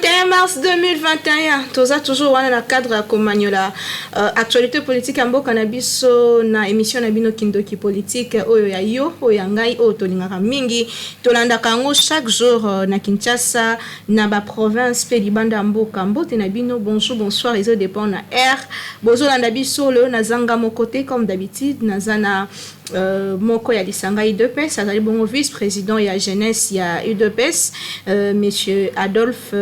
31 mars 2021, toza toujours wana na cadre ya komanyola actualité politique ya mboka na biso na émission na bino Kindoki politique oyo ya yo oyo ya ngai oyo tolingaka mingi tolandaka yango chaque jour na Kinshasa na ba province pe libanda mboka mbote na bino. Bonjour bonsoir, ils dépend na air bozo landa biso le na zanga mon côté comme d'habitude na zana moko ya lisanga UDPS azali bongo vice-président ya jeunesse ya UDPS monsieur Adolphe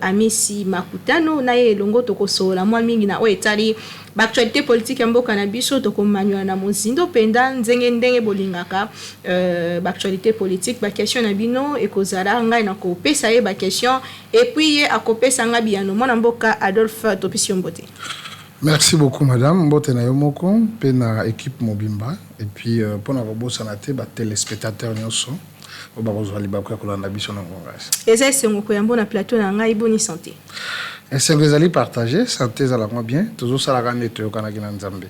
Amisi Makutano na ye longo tokosola mwa mingi na oyo etali actualité politique ya mboka na biso tokomanywa na mozindo penda ndenge bolingaka actualité politique ba question na bino ekozala ngai na kopesa ye ba question et puis ye akopesa nga biano mwana mboka Adolphe Topisi Mbote. Merci beaucoup, madame. Mbote na yomoko, pe na équipe Mobimba. Et puis, pour na robo sanate, ba téléspectateurs nyonso, o ba kozwa libaka kolanda biso na congrès. Eza sengoko ya mbona plateau na ngai boni santé. Et c'est que allez partager, santé za la moi bien, toujours ça la grande to kana kina nzambe.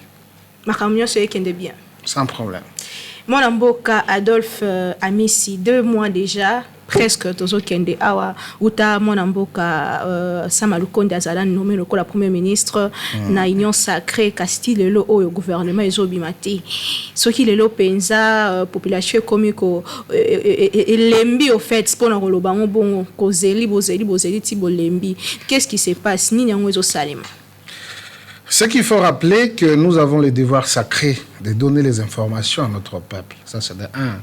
Makamyo se kende bien. Sans problème. Mwana mboka Adolphe Amisi 2 mois déjà. Presque toujours kende awa uta mwana mboka Sama Lukonde azala nommé le premier ministre na union sacrée Castille lo au gouvernement ezobimati soki lelo penza population komiko lembi au fait pour na kolobango bongo kozeli ti bolembi. Qu'est-ce qui se passe ni nyango ezo salima? Ce qu'il faut rappeler que nous avons le devoir sacré de donner les informations à notre peuple. Ça c'est de un.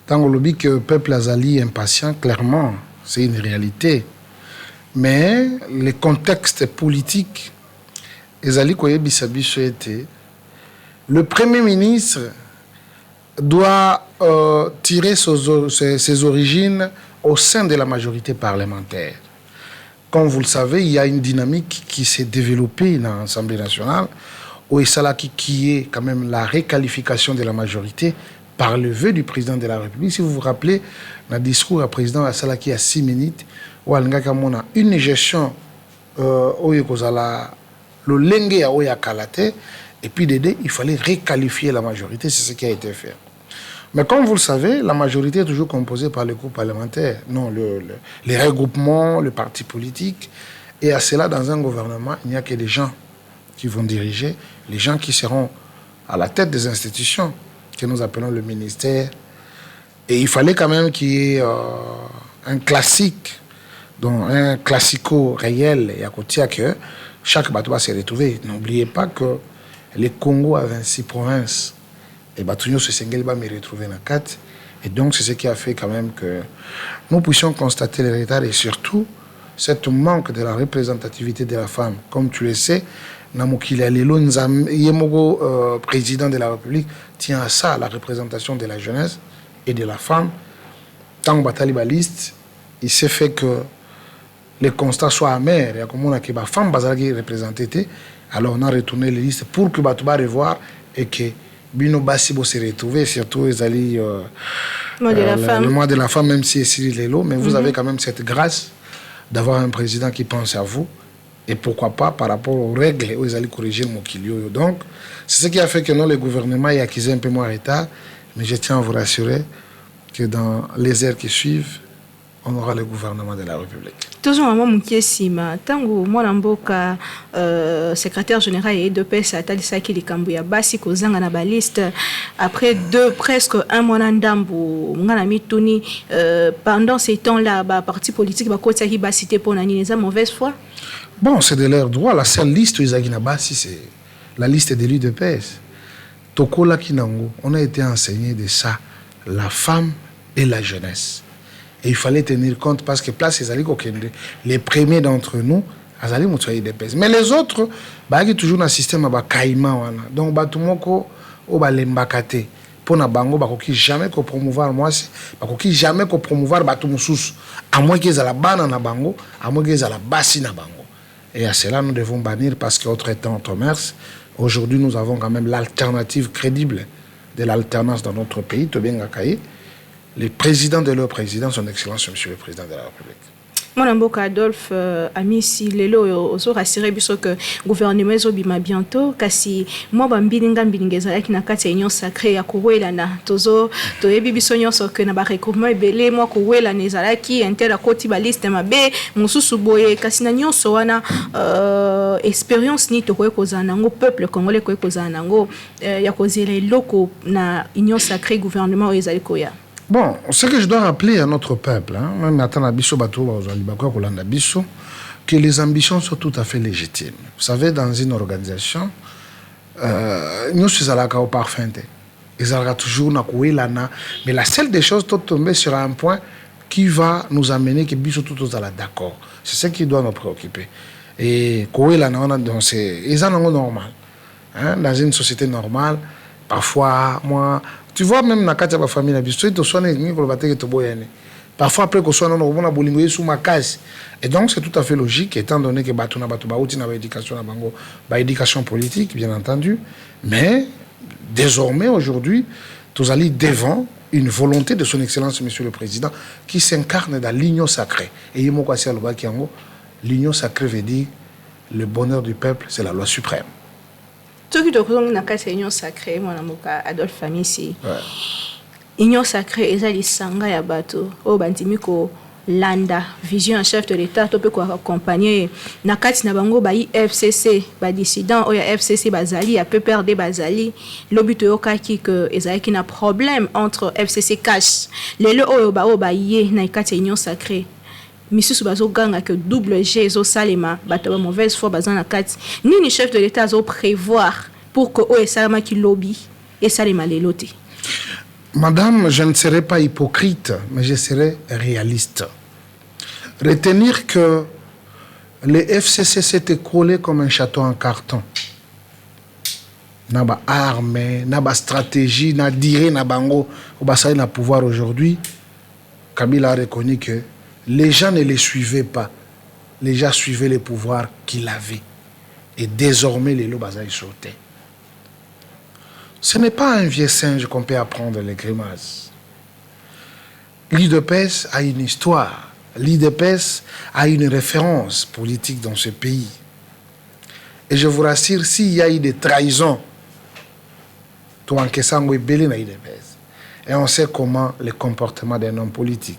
Tant qu'on dit que le peuple azali impatient, clairement, c'est une réalité. Mais le contexte politique, le Premier ministre doit tirer ses origines au sein de la majorité parlementaire. Comme vous le savez, il y a une dynamique qui s'est développée dans l'Assemblée nationale, où qui est quand même la réqualification de la majorité par le vœu du président de la République. Si vous vous rappelez, dans le discours du président Assalaki à 6 minutes, où il y a une gestion où il y a le lengue où il y a kalate, et puis il fallait réqualifier la majorité, c'est ce qui a été fait. Mais comme vous le savez, la majorité est toujours composée par le groupe parlementaire, non les regroupements, le parti politique, et à cela, dans un gouvernement, il n'y a que les gens qui vont diriger, les gens qui seront à la tête des institutions, que nous appelons le ministère. Et il fallait quand même qu'il y ait un classique, donc un classico réel, et à côté que chaque bateau va se retrouver. N'oubliez pas que le Congo a 26 provinces, et Batounio se Sengel va me retrouver dans 4. Et donc c'est ce qui a fait quand même que nous puissions constater le retard et surtout cette manque de la représentativité de la femme. Comme tu le sais, Namokile Alelo Yemogo, président de la République, tient à ça, la représentation de la jeunesse et de la femme. Tant que Batalibaliste, il s'est fait que les constats soient amers. Il y a comme on a que la femme qui est représentée. Alors on a retourné les listes pour que Batouba revoir et que Bino Bassibo se retrouve, surtout les alliés le mois de la femme, même si c'est Cyril Lelo. Mais vous avez quand même cette grâce d'avoir un président qui pense à vous. Et pourquoi pas par rapport aux règles où ils allaient corriger le Mokilio. Donc, c'est ce qui a fait que non, le gouvernement est acquis un peu moins en retard. Mais je tiens à vous rassurer que dans les heures qui suivent, on aura le gouvernement de la République. Toujours un moment qui est sima. Tango mwana mboka secrétaire général et de PS atalisa ki likambuya basi kozanga na ba liste après presque un mois ndambo ngana mituni pendant ces temps-là ba parti politique ba kotsa ki ba cité pour nani les mauvaise foi. Bon, c'est de leur droit. La seule liste où ils ont basi, c'est la liste de l'UDPS. Tokola Kinango, on a été enseigné de ça, la femme et la jeunesse. Et il fallait tenir compte parce que place les premiers d'entre nous, azali mutsoyi UDPS. Mais les autres, bah qui toujours dans le système ba kaima wana. Donc batumoko o ba lembakate. Pour na bango ba koki jamais ko promouvoir moi ba koki jamais ko promouvoir batumususu. À moins qu'ils a la bana na bango, à moins qu'ils a la bassi na bango. Et à cela, nous devons bannir parce qu'autre temps, commerce, aujourd'hui, nous avons quand même l'alternative crédible de l'alternance dans notre pays, Tobien Gakaï, le président de leur président, son Excellence, Monsieur le Président de la République. Mon mboka Adolphe Amisi lelo ozo rassurer biso que gouvernement ezobima bientôt kasi moi bambilinga mbilingeza yaki na kati ya union sacrée ya kowela na tozo toyebi biso nyonso que na ba recrutement ebele moi kowela nezalaki inter akoti ba liste mabe mususu boye kasi na nyonso wana expérience ni to koza nango peuple congolais koza nango ya kozela eloko na union sacrée gouvernement ezali koya. Bon, ce que je dois rappeler à notre peuple, même maintenant, que les ambitions sont tout à fait légitimes. Vous savez, dans une organisation, nous sommes au parfum. Ils sont toujours mais la seule des choses, tout tomber sur un point qui va nous amener que nous sommes tous d'accord. C'est ce qui doit nous préoccuper. Et c'est normal. Dans une société normale, parfois, moi, tu vois, même dans la famille, parfois, après qu'on soit dans le sous ma case. Et donc, c'est tout à fait logique, étant donné que l'éducation politique, bien entendu. Mais, désormais, aujourd'hui, nous allons devant une volonté de son Excellence, Monsieur le Président, qui s'incarne dans l'union sacrée. Et l'union sacrée veut dire le bonheur du peuple, c'est la loi suprême. Tout qui est union sacrée, mon amour, Adolphe Amisi. Union sacrée, c'est les sanga ya bato. Oh, bandimiko landa vision en chef de l'État, to peut accompagner. Nakati na bango ba FCC, ba dissident, oh ya FCC bazali, ya PPRD bazali. L'obito yokaki que ezaki na problème entre FCC cash. Lelo oh ba ye na ikati union sacrée. Misusu bazo ganga que double G zo salema bato ba mauvaise foi bazana kati ni chef de l'état zo prévoir pour que o salama ki lobby et salema les lotés. Madame, je ne serai pas hypocrite, mais je serai réaliste. Retenir que les FCC s'est écroulé comme un château en carton. Naba armée, naba stratégie, na dire na bango au bassin na pouvoir aujourd'hui. Kabila a reconnu que les gens ne les suivaient pas. Les gens suivaient les pouvoirs qu'il avait. Et désormais, les lobazaï sautaient. Ce n'est pas un vieux singe qu'on peut apprendre les grimaces. L'IDPS a une histoire. L'IDPS a une référence politique dans ce pays. Et je vous rassure, s'il y a eu des trahisons, tout en Kessango est belé dans l'IDPS. Et on sait comment le comportement d'un homme politique.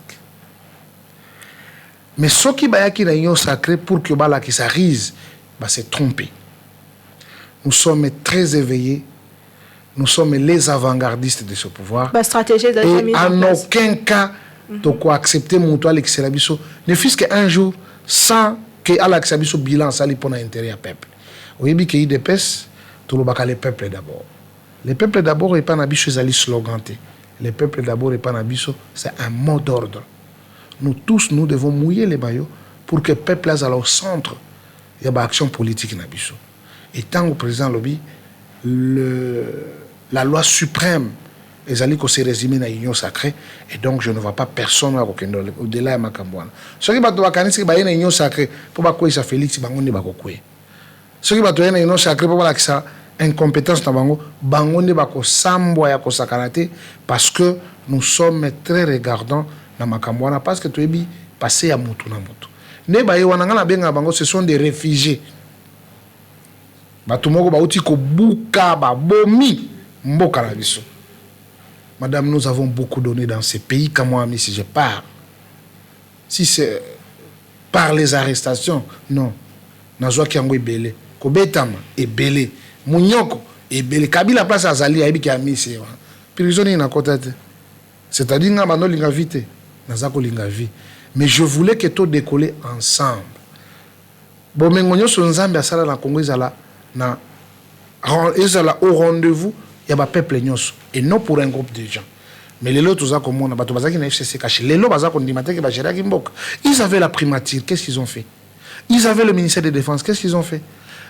Mais ce qui est dans l'union sacrée pour que Bala qui s'arrise, c'est trompé. Nous sommes très éveillés. Nous sommes les avant-gardistes de ce pouvoir. Et en aucun cas, de quoi accepter mon toit l'excellence, ne fût-ce qu'un jour, sans que l'excellence bilan sali pour l'intérêt du peuple. Oui, mais qu'il dépêche, tout le bac les peuples d'abord. Les peuples d'abord et pas n'abisso zali sloganté. Les peuples d'abord et pas n'abisso, c'est un mot d'ordre. Nous tous, nous devons mouiller les maillots pour que le peuple aille au centre. Il y a une action politique n'abisso. Et tant que président lobby, la loi suprême est allée qu'on s'est résumé dans l'union sacrée et donc je ne vois pas personne au-delà de ma cambouane. Ce qui va te voir c'est que l'union sacrée pour pas quoi ça Félix bangonde ba ko kwe. Ce qui va te voir l'union sacrée pour pas que ça incompétence na bango bangonde ba ko sambo ya ko sakanate parce que nous sommes très regardants na makambouana parce que tu es bi passé à mutu na mutu. Ne ba yewana ngana benga bango ce sont des réfugiés. Batumoko bauti ko buka ba bomi mboka na biso. Madame, nous avons beaucoup donné dans ces pays comme moi, si je pars. Si c'est par les arrestations, non. Nazwa kiango ebele, kobetama ebele, munyoko ebele, kabila place azali aibi ki amisi. Prisonnier na kotate. C'est-à-dire nga bano linga vite, nazako linga vi. Mais je voulais que tout décoller ensemble. Bon mengonyo so nzambe asala na Congo ezala na ezala au rendez-vous. Il y a un peuple et non pour un groupe de gens. Mais les lots, tous comme on a battu bazaki na FCC caché. Les lots bazaki on dit matin que bagéra gimbok. Ils avaient la primature, qu'est-ce qu'ils ont fait? Ils avaient le ministère de la Défense, qu'est-ce qu'ils ont fait?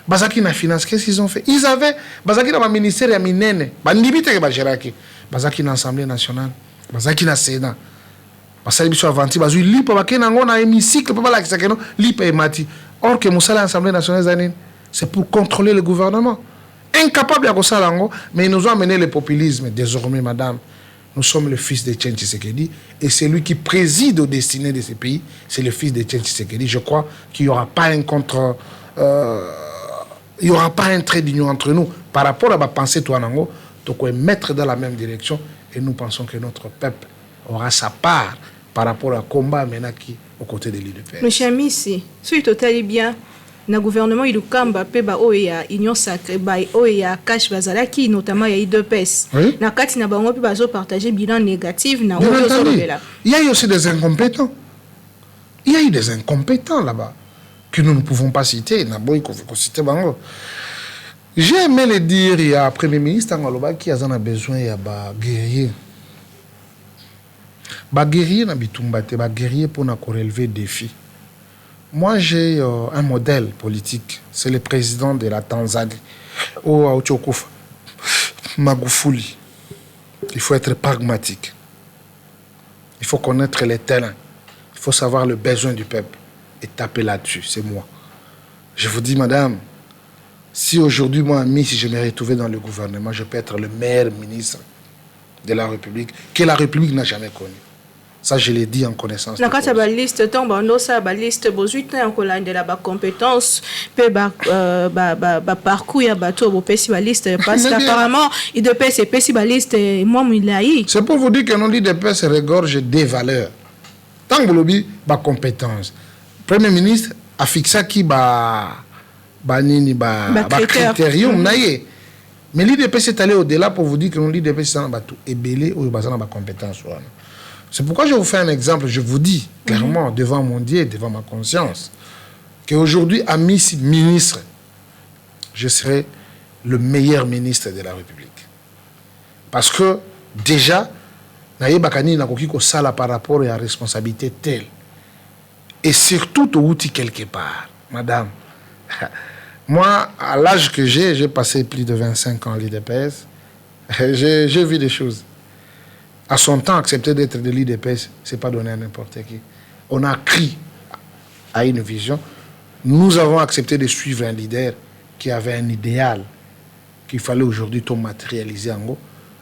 Bazaki na finance, qu'est-ce qu'ils ont fait? Ils avaient bazaki na ministère ya minene. Bandibite que bagéra ki. Bazaki na Assemblée nationale, bazaki na Sénat. Basali biso avanti bazui lipa bakena ngona hémicycle papa la kisakeno lipa emati. Or que Moussa l'Assemblée nationale zanine, c'est pour contrôler le gouvernement. Incapable à ça, mais ils nous ont amené le populisme. Désormais, madame, Nous sommes le fils de Tchétchen Tshisekedi et celui qui préside aux destinées de ce pays, c'est le fils de Tchétchen Tshisekedi. Je crois qu'il n'y aura pas un il n'y aura pas un trait d'union entre nous. Par rapport à ma pensée, toi, Nango, tu peux mettre dans la même direction et nous pensons que notre peuple aura sa part par rapport à combat maintenant qui aux côtés de l'UDPS. Monsieur Amissi, si tu es bien, le gouvernement il kamba pe ba oya union sacrée ba oya cash bazalaki notamment ya IDPS. Oui. Na kati na bango pe bazo partager bilan négatif na Bien oyo entendu. là. Il y a eu aussi des incompétents. Il y a eu des incompétents là-bas que nous ne pouvons pas citer. J'ai aimé le dire, il y a un Premier ministre qui a besoin de guerrier. Guerrier na bitumbate, guerrier pour relever des défis. Moi, j'ai un modèle politique. C'est le président de la Tanzanie, Magufuli. Il faut être pragmatique. Il faut connaître les terrains. Il faut savoir le besoin du peuple et taper là-dessus. C'est moi. Je vous dis, madame, si aujourd'hui, moi, si je me retrouve dans le gouvernement, je peux être le meilleur ministre de la République que la République n'a jamais connu. Ça, je l'ai dit en connaissance de cause. Dans la liste, la liste, de la compétence, parcours, la liste, parce qu'apparemment, il doit passer la liste, moi, c'est pour vous dire que non, l'IDPS se regorge des valeurs. Tant que vous l'avez, compétence. Le Premier ministre a fixé qui critérium. Mais l'IDPS est allé au-delà pour vous dire que l'IDPS est belé ou est compétence. C'est pourquoi je vous fais un exemple. Je vous dis clairement, devant mon Dieu, devant ma conscience, qu'aujourd'hui, à ministre, je serai le meilleur ministre de la République. Parce que déjà, naye bakani na koki ko sala par rapport à la responsabilité telle. Et surtout, au outil quelque part. Madame, moi, à l'âge que j'ai passé plus de 25 ans à l'IDPS, j'ai vu des choses. À son temps, accepter d'être de l'IDPS, ce n'est pas donné à n'importe qui. On a crié à une vision. Nous avons accepté de suivre un leader qui avait un idéal qu'il fallait aujourd'hui tout matérialiser en gros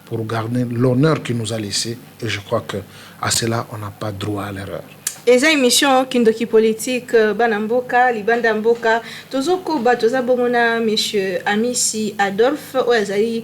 pour garder l'honneur qu'il nous a laissé. Et je crois qu'à cela, on n'a pas droit à l'erreur. Eza émission Kindoki politique banamboka libanda mboka tozoko ba tozabomona monsieur Amissi Adolphe Oazali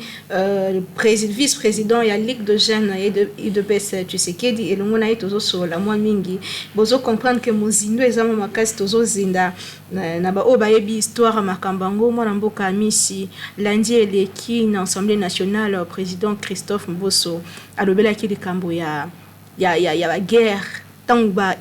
vice-président ya Ligue de jeunes et de IDPS Tshisekedi elongo na tozo sola mwa mingi bozo comprendre que mozindo ezama makasi tozo zinda na ba obayebi histoire makambango mwana mboka Amissi lundi eleki na Assemblée nationale président Christophe Mboso alobela ki likambo ya guerre tant ba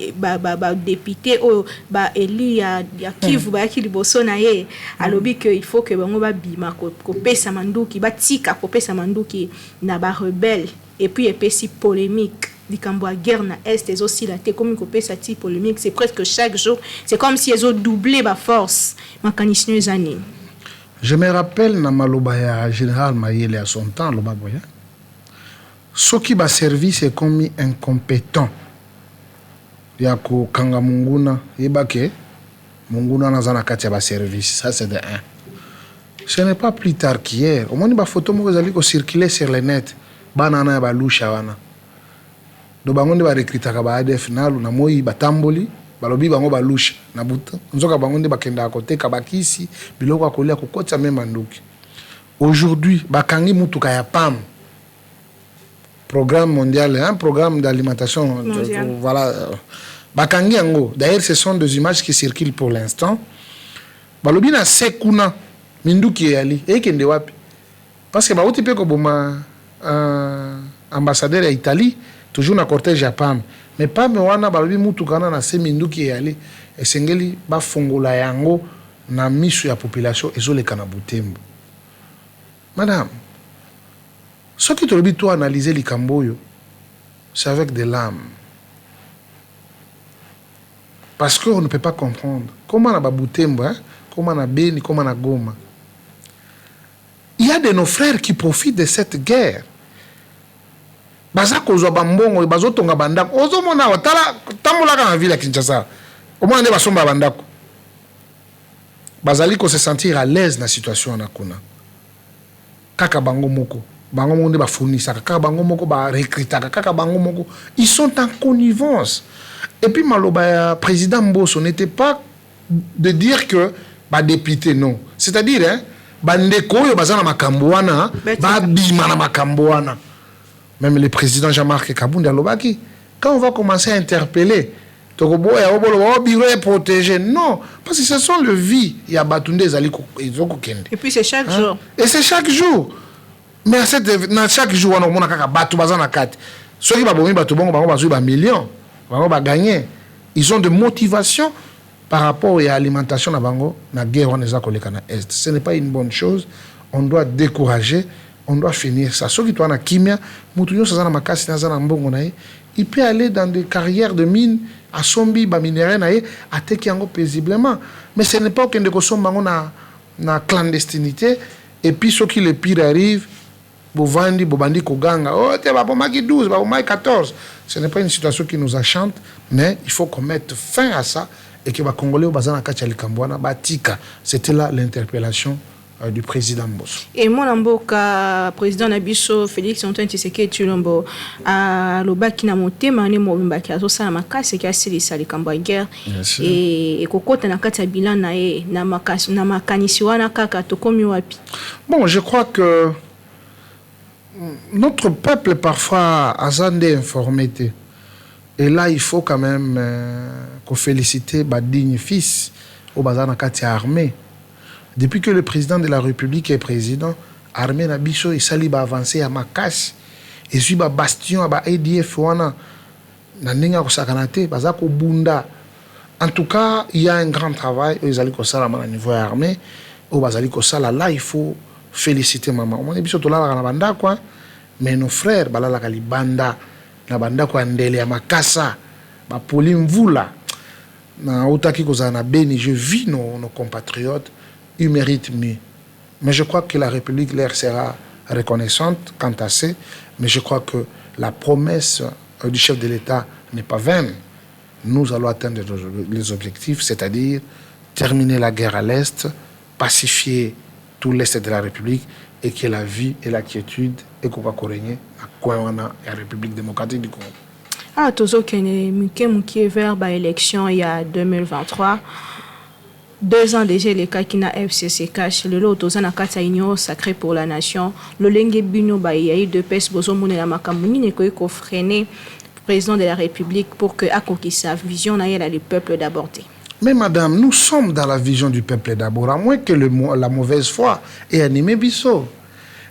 député o ba élu ya Kivu ba ki liboso na ye alobi que il faut que bango ba bima ko pesa manduki ba tika ko pesa manduki na ba rebelle et puis epesi polémique likambo guerre na est et aussi la té comme ko pesa ti polémique c'est presque chaque jour c'est comme si ils ont doublé ba force makanisno ezani. Je me rappelle na maloba ya général Mayele à son temps loba boya soki ba service est comme incompétent ya ko kanga munguna yebake munguna nazana kati ya ba service. Ça c'est de un. Ce n'est pas plus tard qu'hier au moins ba photo mo ezali ko circuler sur le net bana na ba lusha wana do bango ndi ba recruter ka ba ADF nalu na moyi batamboli balobi bango ba lusha na buta nzoka bango ndi bakenda kote ka bakisi biloko akolia kokotsa même nduki. Aujourd'hui bakangi mutuka ya PAM programme mondial, un programme d'alimentation, voilà. Bakangi ango. D'ailleurs, ce sont des images qui circulent pour l'instant. Balobina sekuna minduki yali et kende wapi. Parce que ba otipe ko boma ambassadeur à Italie, toujours na cortège à PAM. Mais PAM wana balobi mutukana na se minduki yali et sengeli ba fongola yango na misu ya population ezoleka na Butembo. Madame, ce qui te dit, toi, analyser les camboyos, c'est avec des larmes. Parce qu'on ne peut pas comprendre. Comment on a Baboutembo, comment on a Beni, comment on a Goma. Il y a de nos frères qui profitent de cette guerre. Bazako Zobambongo, Bazotonga Bandako, Ozomona, Tambola dans la ville à Kinshasa. Comment on est Basomba Bandako? Bazaliko se sentir à l'aise dans la situation en Akuna. Kaka Bango Moko. bango monde ba fournisseur kaka bango moko ba recruter kaka bango moko, ils sont en connivence. Et puis maloba président Mbosso n'était pas de dire que ba député non, c'est-à-dire hein bandeko yo bazana makambo wana ba bima na makambo wana. Même le président Jean-Marc Kabunda lobaki, quand on va commencer à interpeller Tokoboya obolo bureau est protégé, non, parce que ce sont le vie, il y a Batunde Zaliko Kende. Et puis c'est chaque jour. Et c'est chaque jour. Mais chaque jour on a kaka batu bazana kati. Ceux qui ba bomi batu bongo bango bazu ba millions, bango ba gagner. Ils ont de motivation par rapport à l'alimentation na bango na guerre on eza koleka na est. Ce n'est pas une bonne chose. On doit décourager, on doit finir ça. Ceux qui tournent à kimia, mutu nyonso zana makasi na zana mbongo na ye, il peut aller dans des carrières de mines à sombi ba minerai na ye ateki yango paisiblement. Mais ce n'est pas que somba bango na clandestinité et puis ceux qui le pire arrivent bovandi bobandi koganga oh te babomaki 12 babomaki 14. Ce n'est pas une situation qui nous enchante, mais il faut qu'on mette fin à ça et que les Congolais bazana kati likambwana batika. C'était là l'interpellation du président Mbosso. Et mon amboka président Nabiso Félix Antoine Tshisekedi Tshilombo a lobaki na motema ne mobimba ki azosala makasi ki asilisa likambo ya guerre et kokota na kati ya bilan na ye na makanisi wana kaka tokomi wapi. Bon, je crois que notre peuple parfois a zandé informé. Et là, il faut quand même qu'on félicite les dignes fils au bazar kati armée. Depuis que le président de la République est président, l'armée Nabiso et Sali va avancer à Makas. Et puis ba bastion à ADF wana na ninga ko sakanate bazako bunda. En tout cas, il y a un grand travail aux ali ko sala à niveau armé au bazali ko sala là il faut féliciter maman. On Nabiso to la na banda quoi. Mais nos frères balala kali banda na banda ko ndele ya Makasa ba polimvula na utaki ko za na Beni. Je vis nos compatriotes. Ils méritent mieux. Mais je crois que la République leur sera reconnaissante quant à ça. Mais je crois que la promesse du chef de l'État n'est pas vaine. Nous allons atteindre les objectifs, c'est-à-dire terminer la guerre à l'Est, pacifier tout l'Est de la République et que la vie et la quiétude et qu'on va régner à Kouawana et à la République démocratique du Congo. Ah, Tozo Kene Muke vers l'élection il y a 2023. 2 ans déjà, les cas qui n'a FCC cash, le lot aux anakata union sacré pour la nation, le lengue bino baïaï de pes bozo mouné la makamuni ne ko freiner président de la République pour que Akoki sa vision n'aille le peuple d'aborder. Mais madame, nous sommes dans la vision du peuple d'abord, à moins que la mauvaise foi ait animé Bisso.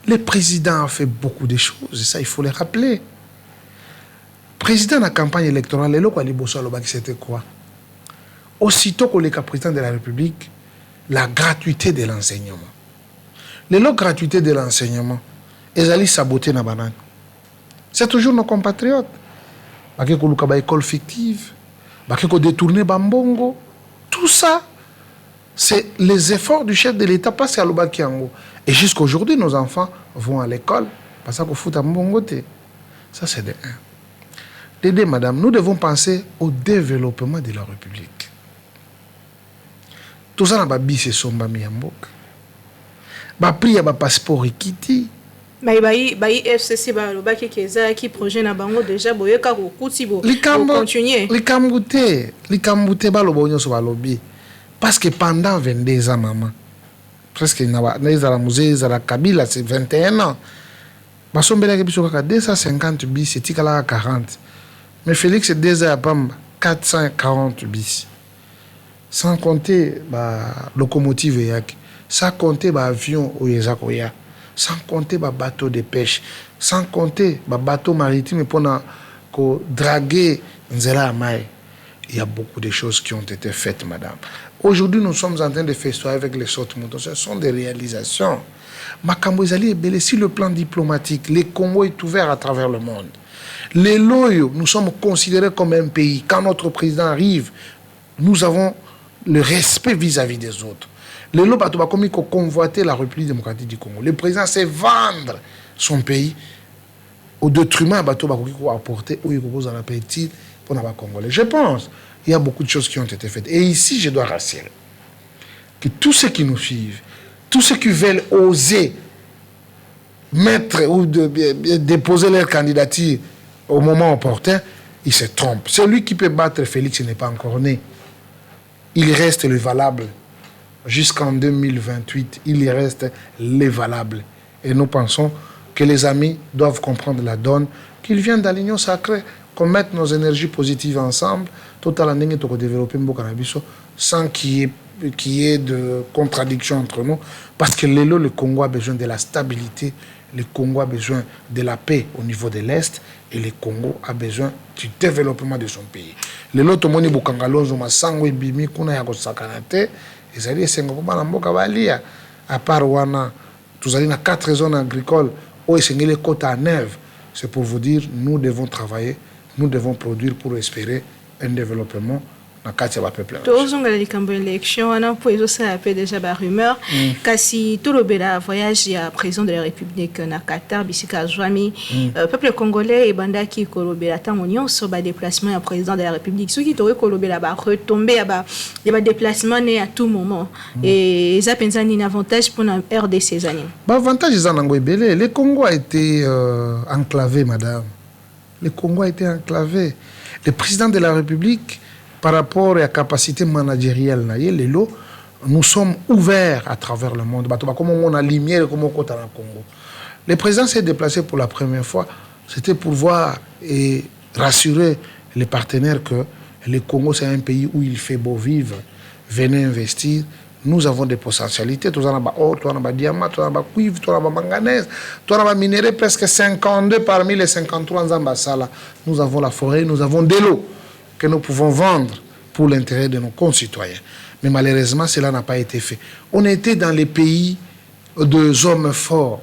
Le président a fait beaucoup de choses, et ça il faut le rappeler. Président de la campagne électorale, le local Bosso c'était quoi? Aussitôt que le président de la République, la gratuité de l'enseignement. Les lots gratuité de l'enseignement, ils allaient saboter na banane. C'est toujours nos compatriotes. Baki ko luka ba école fictive, baki ko détourner bambongo. Tout ça, c'est les efforts du chef de l'État parce qu'à l'Obakiango. Et jusqu'aujourd'hui, nos enfants vont à l'école parce qu'on fout à mbongo te. Ça, c'est de 1. De 2, madame, nous devons penser au développement de la République. Tout ça, na bis et somba miyambok. Ba priya ba passeport ikiti. Bayi FCC ba lobaki keza ki projet na bango déjà boyeka ko kutibo continuer. Likambute ba lobo nyoso ba lobi. Parce que pendant 22 ans maman. Presque na la musée za la Kabila c'est 21 ans. Ba sombela ke biso kaka 250 bis etikala 40. Mais Félix c'est déjà à Pamba 440 bis. Sans compter la locomotive yak, sans compter l'avion au Yezakoya, sans compter le bateau de pêche, sans compter le bateau maritime pour draguer Nzela Amaï. Il y a beaucoup de choses qui ont été faites, madame. Aujourd'hui, nous sommes en train de faire ça avec les sortes moutons. Ce sont des réalisations. Makambo Ezali est belé sur le plan diplomatique. Le Congo est ouvert à travers le monde. Les loyaux, nous sommes considérés comme un pays. Quand notre président arrive, nous avons le respect vis-à-vis des autres. Le Lobato va comme convoiter la République démocratique du Congo. Le président sait vendre son pays au détriment de bateau va apporter où il propose un appétit pour les Congolais. Je pense qu'il y a beaucoup de choses qui ont été faites. Et ici, je dois rassurer que tous ceux qui nous suivent, tous ceux qui veulent oser mettre ou de déposer leur candidature au moment opportun, il se trompe. Celui qui peut battre Félix n'est pas encore né. Il reste le valable. Jusqu'en 2028, il reste le valable. Et nous pensons que les amis doivent comprendre la donne, qu'ils viennent dans l'union sacrée, qu'on mette nos énergies positives ensemble, tout à l'année pour développer Mbokanabiso, sans qu'il y ait de contradiction entre nous. Parce que le Congo a besoin de la stabilité, le Congo a besoin de la paix au niveau de l'Est, et le Congo a besoin du développement de son pays. Le lot moni bukangalonzo masango ibimi kuna ya kosakanate ezali sengo bana mboka balia à part wana tuzali na 4 zones agricoles où esengeli kota à 9. C'est pour vous dire, nous devons travailler, nous devons produire pour espérer un développement dans le cadre du peuple. Tous ont gagné comme élection, on a posé ça un peu déjà par rumeur. Kasi tout le voyage à président de la République na Qatar, bisika Joami, peuple congolais et banda qui kolobela tant on sur ba déplacement à président de la République. Ceux qui t'auraient kolobela ba retomber à ba déplacement né à tout moment. Et ça pense un avantage pour la RDC ces années. Bah avantage ils en ont belé. Le Congo a été enclavé, madame. Le Congo a été enclavé. Le président de la République, par rapport à la capacité managériale, nous sommes ouverts à travers le monde. Comme on a lumière, comme on compte dans le Congo. Le président s'est déplacé pour la première fois. C'était pour voir et rassurer les partenaires que le Congo, c'est un pays où il fait beau vivre. Venez investir. Nous avons des potentialités. Tout en or, tout en diamant, tout en cuivre, tout en manganèse, tout en minerai, presque 52 parmi les 53 ambassades. Nous avons la forêt, nous avons de l'eau que nous pouvons vendre pour l'intérêt de nos concitoyens. Mais malheureusement, cela n'a pas été fait. On était dans les pays de hommes forts.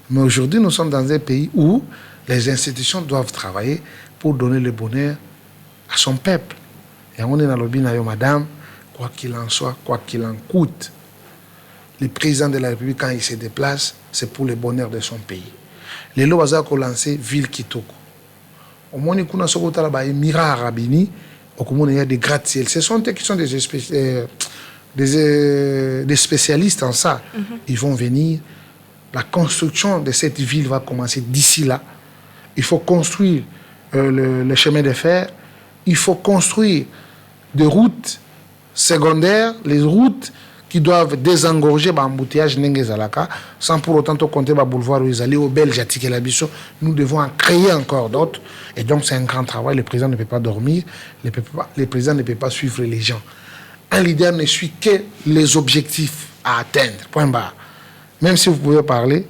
Mais aujourd'hui, nous sommes dans un pays où les institutions doivent travailler pour donner le bonheur à son peuple. Et on est dans le binayo, madame, quoi qu'il en soit, quoi qu'il en coûte. Le président de la République, quand il se déplace, c'est pour le bonheur de son pays. Les lois ont lancé Ville Kitoko. Au moins, il y a Mira Arabini, il y a des gratte-ciel. Ce sont eux qui sont des spécialistes en ça. Ils vont venir. La construction de cette ville va commencer d'ici là. Il faut construire le chemin de fer. Il faut construire des routes secondaires, les routes qui doivent désengorger l'embouteillage Nengezalaka, sans pour autant compter le boulevard où ils allaient au Belge, à Labisso. Nous devons en créer encore d'autres. Et donc, c'est un grand travail. Le président ne peut pas dormir. Le président ne peut pas suivre les gens. Un leader ne suit que les objectifs à atteindre. Point barre. Même si vous pouvez parler,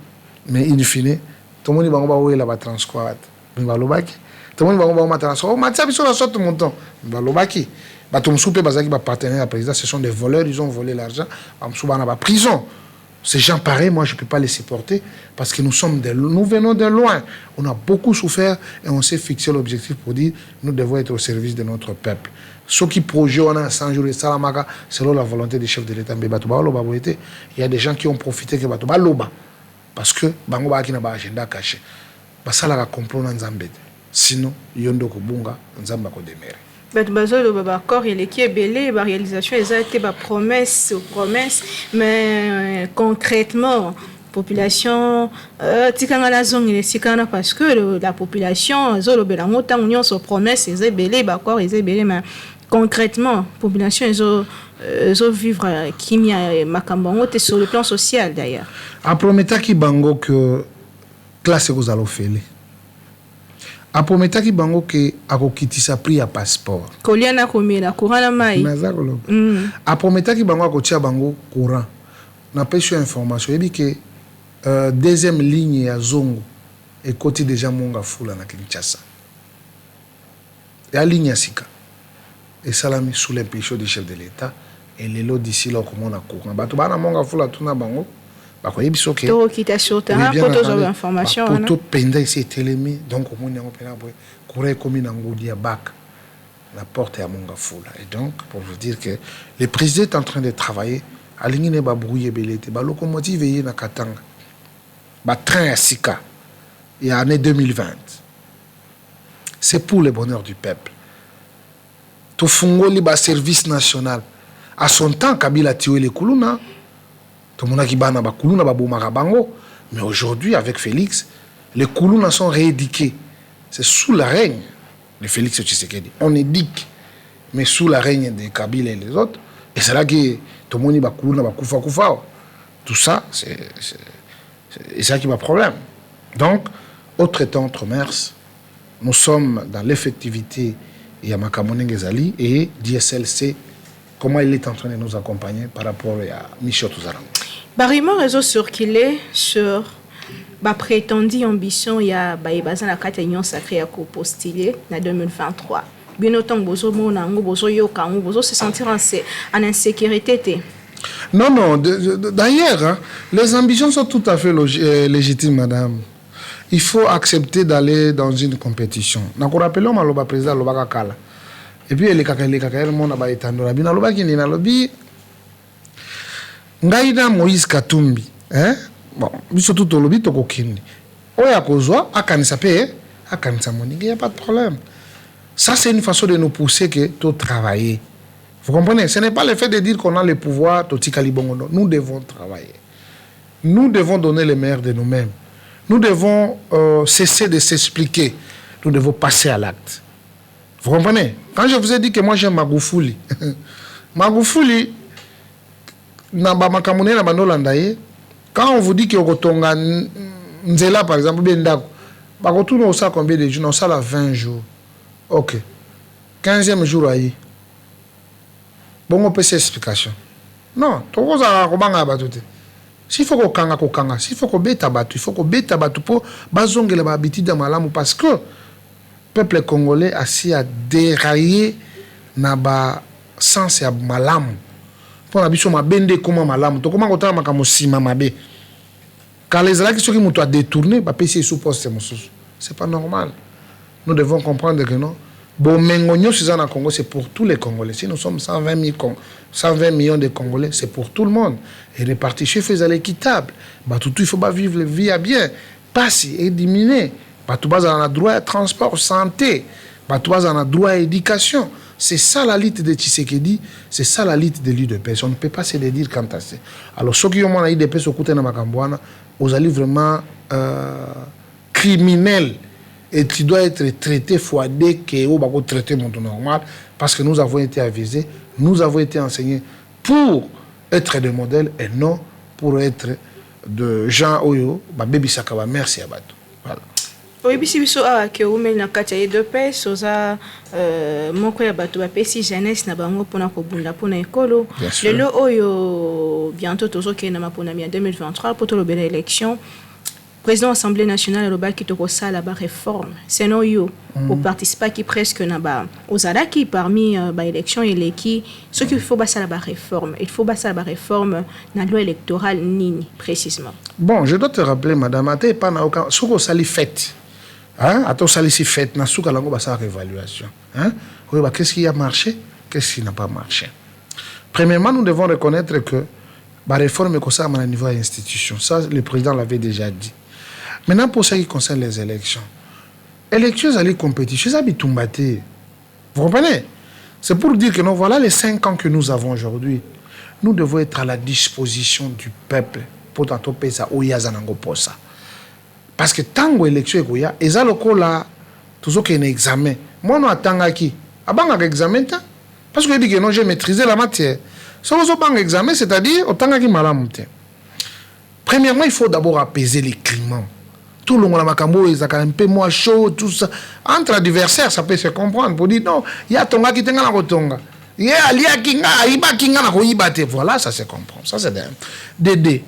mais in fine, tout le monde va où il va transquad. Tout le monde va transquad. Oh, Matia, ils sont tout mon temps. Partenaire à président, ce sont des voleurs, ils ont volé l'argent. Prison. Ces gens pareils, moi je ne peux pas les supporter parce que nous venons de loin. On a beaucoup souffert et on s'est fixé l'objectif pour dire nous devons être au service de notre peuple. Ceux qui projettent on a 100 jours de Salamaka, selon la volonté des chefs de l'État, il y a des gens qui ont profité que Baloba parce que Bangoba qui n'a pas agenda caché. Ça la complot dans Zambé. Sinon, Yondo Kubunga, Nzamba Kodemere. D'accord, il est qui est belé, la réalisation, ils ont été promesse, mais concrètement, population, tikanga zone il est parce que la population, zolo belango tant union se promesse, ils ont belé, d'accord, ils ont belé, mais concrètement, population, ils ont vivre qui m'a makambango, sur le plan social d'ailleurs. A prometa ki bango que classe vous allez faire. A prometa ki bango que akokitisa prix à passeport. Koliana komela courant mai. Nazakolo. A prometa ki bango akotia bango courant. Na pêche information ebi que deuxième ligne ya Zongo et côté déjà monga fula na Kinshasa. Ya ligne sika. Et salami sous l'impulsion du chef de l'État et les lots d'ici là comme on a courant. Bato bana monga fula tuna bango. Tout qui t'a sur terrain, pour toutes les informations. Pour tout penda ici télémi, donc au moins on peut avoir courir comme une angoudia bac, la porte est à Mongafoula. Et donc pour vous dire que le président est en train de travailler, à l'ingé ne ba brouiller belete, ba locomotive est na Katanga, ba train à Sika, et année 2020. C'est pour le bonheur du peuple. Tout fungoli ba service national. À son temps, Kabila tué les Koulouna. Tout le monde qui bana ba kuluna ba bomaka bango Mais aujourd'hui, avec Félix, les Koulouna sont rééduqués. C'est sous la règne de Félix Tshisekedi. On éduque, mais sous la règne de Kabila et les autres. Et c'est là que tout le monde va Koulouna, va Koufa. Tout ça, c'est ça qui va problème. Donc, autre temps, autre mers, nous sommes dans l'effectivité et à Makamoneng Ezali et DSLC, comment il est en train de nous accompagner par rapport à Michel Touzarang. Bariment réseau circulé sur ma prétendue ambition, il y a la carte union sacrée à postuler en 2023. Bien autant que vous se sentir en insécurité. Non, d'ailleurs, hein, les ambitions sont tout à fait légitimes, madame. Il faut accepter d'aller dans une compétition. Nous rappelons le président Lobaka. Et puis, les kaka, le monde a été en Europe. Nous avons dit que Ngaïda Moïse Katumbi, hein? Bon, surtout tout le bito kokindi. Oya kozwa, akanisa pe, akanisa monique, il n'y a pas de problème. Ça, c'est une façon de nous pousser que tout travailler. Vous comprenez? Ce n'est pas le fait de dire qu'on a le pouvoir, tout calibongo. Nous devons travailler. Nous devons donner le meilleur de nous-mêmes. Nous devons cesser de s'expliquer. Nous devons passer à l'acte. Vous comprenez? Quand je vous ai dit que moi j'aime Magoufouli, Magoufouli, quand on vous dit que Okotonga Nzela, par exemple, on sait combien de jours? On sait 20 jours. Ok. 15e jour, bon, on peut cette explication. Non, s'il faut qu'on kanga, s'il faut qu'on bêta battu, il faut qu'on bêta battu pour bazonge les habitudes de malamu parce que le peuple congolais a si à dérailler na sens ya malamu. Pour la biso ma bende comment malamu, to comment kotala makamo sima mabe. Quand les alaki ceux qui m'ont détourné, ba pesi sous poste c'est pas normal. Nous devons comprendre que non. Bon, Mengonyo, Congo, c'est pour tous les Congolais. Si nous sommes 120 millions de Congolais, c'est pour tout le monde. Et les partis chefs, ils sont équitables. Il faut pas vivre la vie à bien. Passer et diminuer. Tout le monde a droit à transport, santé. Tout le monde a droit à éducation. C'est ça la lutte de Tshisekedi. C'est ça la lutte de l'UDPS. On ne peut pas se le dire quand c'est. Alors, ceux qui ont l'UDPS au côté de Makambouana, vous allez vraiment criminels. Et tu dois être traité fois-dé que traiter mon normal parce que nous avons été avisés, nous avons été enseignés pour être des modèles et non pour être de gens oyo baby sakaba merci à bato. Voilà. Oui, biso biso a ke umeli na kati ya UDPS oza moko ya bato ba pesi jeunesse na bango pona ko bunda pona ekolo. Lelo oyo bientôt tozoke na mapona mi 2023 pour to lobela élection. Président de l'Assemblée nationale, le qui toko ça la réforme. C'est non yo pour participer qui presque n'a pas aux qui parmi l'élection et les qui ce qu'il faut passer la réforme. Il faut passer la réforme dans la loi électorale nini précisément. Bon, je dois te rappeler madame ate pas na aucun soko sali fête. Hein? Ato sali si fête na souka lango ba sa réévaluation. Hein? Qu'est-ce qui a marché? Qu'est-ce qui n'a pas marché? Premièrement, nous devons reconnaître que la réforme est comme ça à niveau de l'institution. Ça, le président l'avait déjà dit. Maintenant, pour ce qui concerne les élections, élections à les compétitions, ça bitumbaté. Vous comprenez? C'est pour dire que nous, voilà les 5 ans que nous avons aujourd'hui. Nous devons être à la disposition du peuple pour t'entendre ça ou yazanango pour ça. Parce que tant que l'élection est là, et ça le coup là, tout ce qui est un examen. Moi, nous attendons qui? Avant un examen, parce que je dis que non, j'ai maîtrisé la matière. Si on a un examen, c'est-à-dire autant qui malam. Premièrement, il faut d'abord apaiser les climats. Tout le monde a un peu moins chaud, tout ça. Entre adversaires, ça peut se comprendre. Pour dire non, il y a Tonga qui tenga la Tonga. Il y a Alia Kinga, Iba Kinga na Koibate. Voilà, ça se comprend. Ça, c'est Dédé.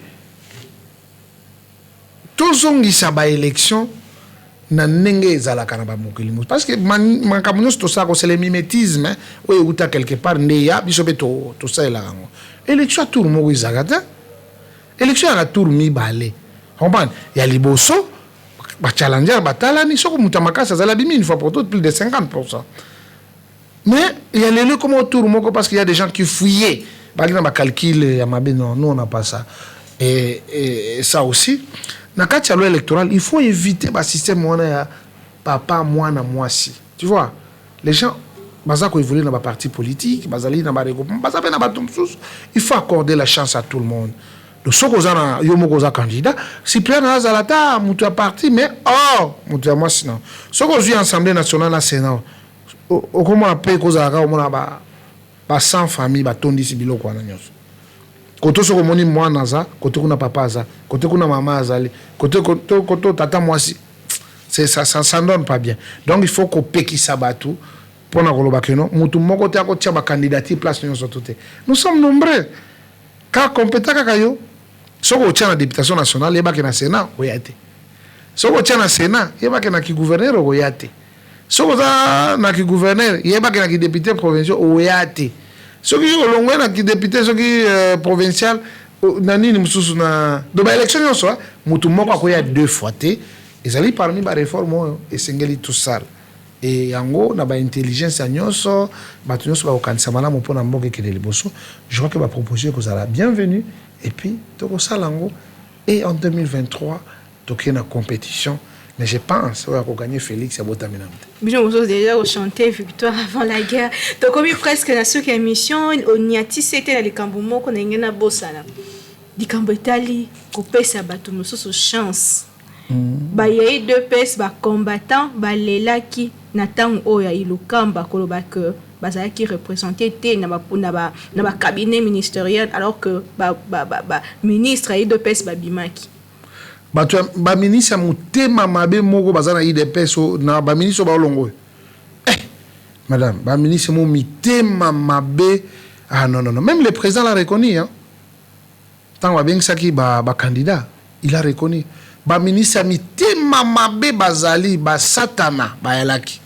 Tout ce qui s'est à l'élection, n'a n'engé zalaka na ba mokili. Parce que mankamunos tout ça, c'est le mimétisme. Oui, ou ta quelque part, neya, bisobe tout ça est là. Élection à tout le monde, izagata. Élection à tout le monde, balé. Il y a les bosso. Challenger batalani soko mutamakasa zalabimi une fois pour toutes plus de 50%. Mais il y a les lieux comme autour moko parce qu'il y a des gens qui fouillaient. Par exemple, calcul non, nous on n'a pas ça. Et ça aussi, dans le cadre de loi électorale, il faut éviter le système papa moi na moi si. Tu vois, les gens bazako évoluer dans le parti politique, bazali dans le regroupement, bazapé dans le il faut accorder la chance à tout le monde. donc ce que ça yo moko za candidat Cyprien Azalata mutu a parti mais mutu a moi sinon ce que j'ai assemblée nationale na Sénat au comment appelle cause à ba 100 familles ba tondi si biloko wana nyonso koto soko moni mwana za koto kuna papa za koto kuna mama azali koto tata mwasi c'est ça donne pas bien donc il faut qu'on peki sabatu pour na koloba keno mutu moko te akotia ba candidature place nyonso tote nous sommes nombreux ka compétent kaka yo soko tia na députation nationale yeba ke na Sénat oyate soko tia na Sénat yeba ke na ki gouverneur oyate soko za na ki gouverneur yeba ke na ki député provincial oyate soki olongwe na ki député soki provincial na nini mususu na do ba élection nyonso mutu moko akoya 2 fois te ezali parmi ba réforme esengeli tout ça et yango na ba intelligence nyonso batu nyonso ba okanisa malamu pona mboke ke liboso je crois que ba proposer que ça la bienvenue et puis toko salango et en 2023 toké na compétition mais je pense qu'on va gagner Félix Abotamina. Bien, vous avez déjà chanté victoire avant la guerre. Donc, comme presque dans cette émission, on y a tissé dans les cambouements qu'on a eu na bossala. Di cambo Italie, coupé sa bateau, nous sommes chance. Bah, il y a eu 2 pièces, bah, combattants, bah, les là qui n'attendent oh, il y a eu le camp, bah, que bazala qui représentait na cabinet ministériel, alors que ministre a eu 2 pièces, bah, bimaki. Ba ministre mutema mabe moko bazana IDPS na ba ministre ba olongo madame ba ministre mo mitema mabe non même le président l'a reconnu hein tant va bien saki ba candidat il a reconnu ba ministre mitema mabe bazali ba satana ba yalaki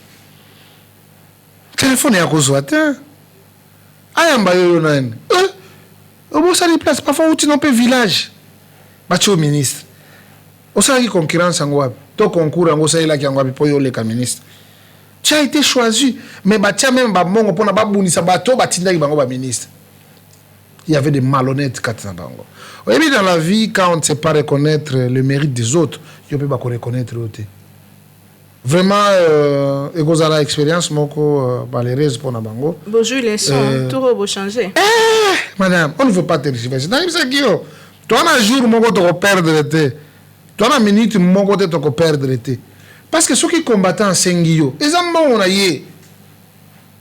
téléphone ya kozwa te ayamba yo nani obo sali place parfois où tu n'as pas village ba tu ministre Osa qui concurrence en Guapi, to concours en Gosa qui en Guapi pour le ministre. Tu as été choisi, mais tu as même bon pour na babunisa bato batinda qui bango ba ministre. Il y avait des malhonnêtes quand bango. Et puis dans la vie quand on ne sait pas reconnaître le mérite des autres, tu peux pas reconnaître l'autre. Vraiment ekozala expérience moko malheureuse pour na bango. Bonjour les sons, tout va changer. Madame, on ne veut pas te récupérer. Dans ça qui yo. Toi un jour moko to perdre te. Toi, la minute, mon côté, tu peux perdre. Parce que ceux qui combattent en Sengio, ils ont dit,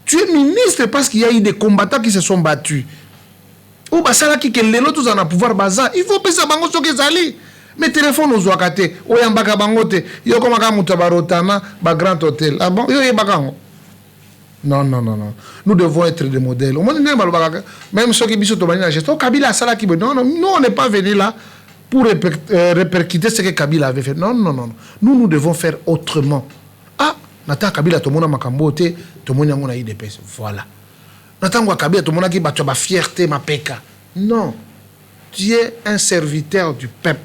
tu es ministre parce qu'il y a eu des combattants qui se sont battus. Ou bah ça là qui est l'autre en a pouvoir bazar. Il faut penser à bango ce que zali. Mais téléphone aux ouakate, ou y a un baga bangote, yo comme un mutabarotana, ba grand hôtel. Ah bon, yo y bagango. Non. Nous devons être des modèles. Au moins, même ceux qui bisous to la gestion, Kabila Sala qui non, nous on n'est pas venus là pour répercuter ce que Kabila avait fait. Non. Nous devons faire autrement. Nata Kabila, tout le monde a makambote, tout le monde a eu des pèses. Voilà. Nata Kabila, tout le monde a dit, tu as fierté, ma péka. Non. Tu es un serviteur du peuple,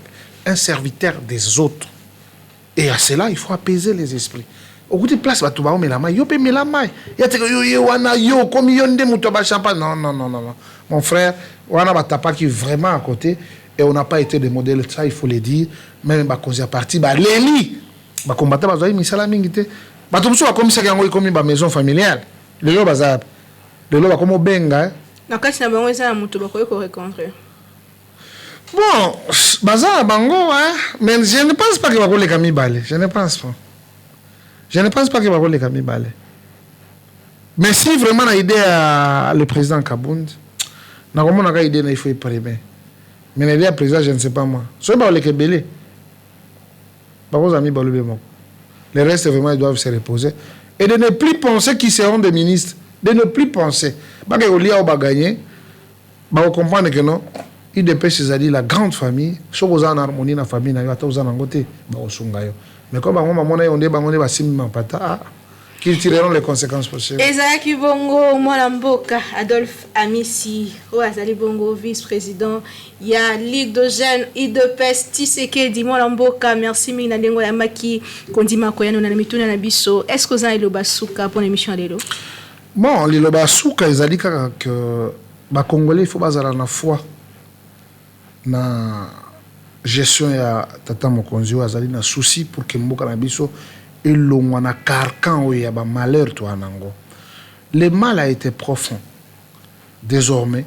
un serviteur des autres. Et à cela, il faut apaiser les esprits. Au bout de place, tu vas mettre la main. Yo pe mettre la main. Yo comme yonde mutoba champagne. Non. Mon frère, on a tapa qui est vraiment à côté. Et on n'a pas été des modèles, ça il faut le dire. Même si parti, l'élite, les combattants, ils ont mis ça la mingité. Tout le monde comme ça, ils ont mis une maison familiale. Les gens, ils ont comme benga. Dans le cas où ils ont mis rencontrer. Bon, bazar bango, mais je ne pense pas qu'il va les camis balais. Je ne pense pas qu'il va les camis balais. Mais si vraiment on a idée à le président Kabound, on a idée, il faut y parler. Mais l'idée à président, je ne sais pas moi. Ce n'est pas le Kébélé. Les restes, vraiment, ils doivent se reposer. Et de ne plus penser qu'ils seront des ministres. De ne plus penser. Parce que l'IA va gagner. On comprend que non. Il dépêche la grande famille. Si vous avez en harmonie dans la famille, vous avez en côté. Mais comme on est qu'ils tireront les conséquences possibles. Ezaki Bongo, Mwalamboka, Adolphe Amissi, Azali Bongo, vice-président, il y a Ligue de jeunes, IDPS, Tshisekedi, Mwalamboka, merci Minandengo Yamaki, Kondima Koyano, Nanamituna Nabiso. Est-ce que vous avez le basuka pour l'émission de l'eau? Bon, le basuka, ils ont dit que les Congolais, il faut pas avoir la foi dans la gestion de Tata Mokonzi, ils ont dit un souci pour que Mboka Nabiso. Et l'on a carcan où il y a un malheur toi nango. Le mal a été profond. Désormais,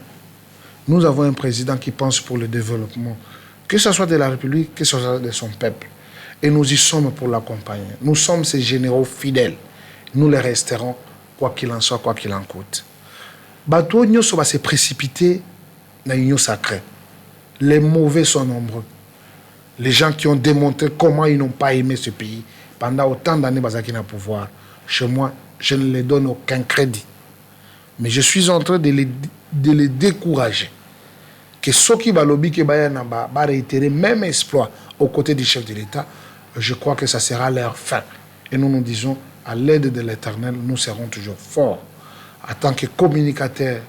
Nous avons un président qui pense pour le développement, que ce soit de la République, que ce soit de son peuple. Et nous y sommes pour l'accompagner. Nous sommes ces généraux fidèles. Nous les resterons, quoi qu'il en soit, quoi qu'il en coûte. Bateau Nyoso va se précipiter dans l'union sacrée. Les mauvais sont nombreux. Les gens qui ont démontré comment ils n'ont pas aimé ce pays pendant autant d'années bazaki na pouvoir. Chez moi, je ne les donne aucun crédit. Mais je suis en train de les décourager. Que ceux qui va lobby qui va réitérer même exploit aux côtés du chef de l'État, je crois que ça sera leur fin. Et nous nous disons, à l'aide de l'Éternel, nous serons toujours forts. En tant que communicateur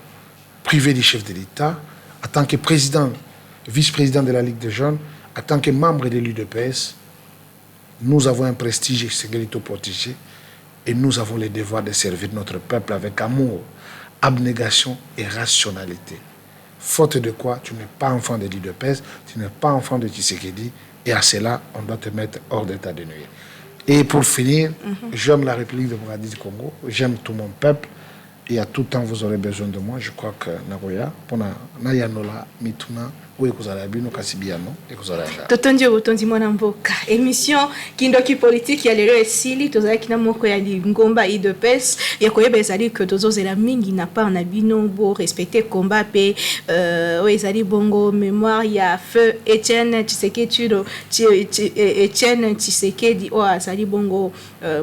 privé du chef de l'État, en tant que président, vice-président de la Ligue des Jeunes, en tant que membre de l'UDPS, nous avons un prestige et sécurité protégé et nous avons le devoir de servir notre peuple avec amour, abnégation et rationalité. Faute de quoi, tu n'es pas enfant de l'UDPS, tu n'es pas enfant de Tshisekedi, et à cela, on doit te mettre hors d'état de nuire. Et pour finir, j'aime la République démocratique du Congo, j'aime tout mon peuple, et à tout temps, vous aurez besoin de moi. Je crois que Nagoya, pour Nayanola, Mituna, ou Ekozarabino, Kasibiano, Ekozarabino. Totondi otondi mwana mboka. Émission Kindoki politique ya lelo esili tozalaki na moko ya Ngomba IDPS ya koyeba ezali que tozozela mingi na pa na bino bo respecter combat pe ezali bongo mémoire ya feu Etienne Tshisekedi o azali bongo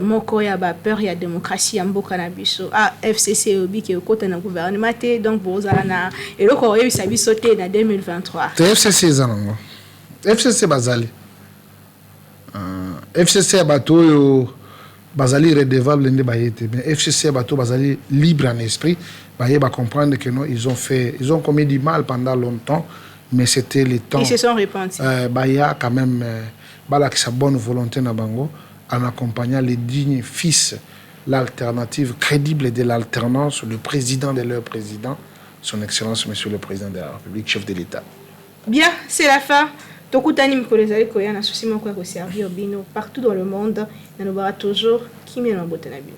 moko ya ba peur ya démocratie ya mboka na biso a FCC obi ke kota na gouvernement te donc bozala na eloko oyebisa biso te na 2023. FCC zanango. FCC bazali. FCC bateau bazali redevable ne bayete mais FCC bateau bazali libre en esprit, baye ba comprendre que non ils ont commis du mal pendant longtemps mais c'était le temps. Ils se sont repentis. Baya quand même bala qui sa bonne volonté na bango en accompagnant les dignes fils l'alternative crédible de l'alternance, le président de leur président, son excellence monsieur le président de la République, chef de l'État. Bien, c'est la fin. Tokutani mikolezali koya na souci moko ya servir bino partout dans le monde. Na lobara toujours qui mène en botte na bino.